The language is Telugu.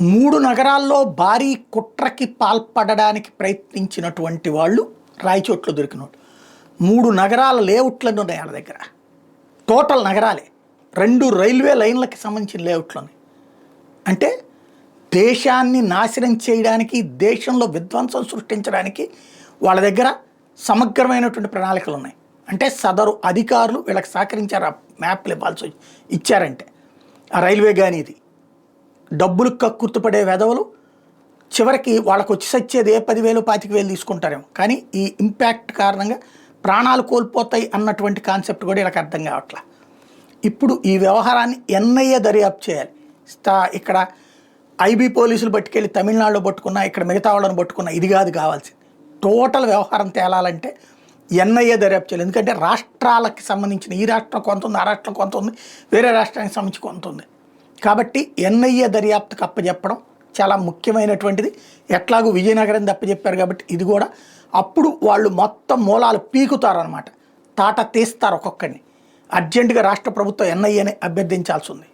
3 నగరాల్లో భారీ కుట్రకి పాల్పడడానికి ప్రయత్నించినటువంటి వాళ్ళు రాయచోట్లో దొరికినోడు. 3 నగరాల లేఅవుట్లను ఉన్నాయి వాళ్ళ దగ్గర. టోటల్ నగరాలే 2 రైల్వే లైన్లకి సంబంధించిన లేఅవుట్లని. అంటే దేశాన్ని నాశనం చేయడానికి, దేశంలో విధ్వంసం సృష్టించడానికి వాళ్ళ దగ్గర సమగ్రమైనటువంటి ప్రణాళికలు ఉన్నాయి. అంటే సదరు అధికారులు వీళ్ళకి సహకరించారు. ఆ మ్యాప్లు ఇచ్చారంటే ఆ రైల్వే కానీ ఇది డబ్బులు కక్కుర్తుపడే వెధవలు చివరికి వాళ్ళకు వచ్చి సచ్చేది 10,000 25,000 తీసుకుంటారేమో, కానీ ఈ ఇంపాక్ట్ కారణంగా ప్రాణాలు కోల్పోతాయి అన్నటువంటి కాన్సెప్ట్ కూడా వీళ్ళకి అర్థం కావట్లా. ఇప్పుడు ఈ వ్యవహారాన్ని ఎన్ఐఏ దర్యాప్తు చేయాలి. ఇక్కడ ఐబీ పోలీసులు పట్టుకెళ్ళి తమిళనాడులో పట్టుకున్నా, ఇక్కడ మిగతా వాళ్ళని పట్టుకున్నా ఇది కాదు కావాల్సింది. టోటల్ వ్యవహారం తేలాలంటే ఎన్ఐఏ దర్యాప్తు చేయాలి. ఎందుకంటే రాష్ట్రాలకు సంబంధించిన ఈ రాష్ట్రం కొంత ఉంది, ఆ రాష్ట్రం కొంత ఉంది, వేరే రాష్ట్రానికి సంబంధించి కొంత ఉంది. కాబట్టి ఎన్ఐఏ దర్యాప్తుకు అప్పచెప్పడం చాలా ముఖ్యమైనటువంటిది. ఎట్లాగూ విజయనగరం అప్పచెప్పారు కాబట్టి ఇది కూడా అప్పుడు వాళ్ళు మొత్తం మూలాలు పీకుతారనమాట, తాట తీస్తారు ఒక్కొక్కడిని. అర్జెంటుగా రాష్ట్ర ప్రభుత్వం ఎన్ఐఏని అభ్యర్థించాల్సి ఉంది.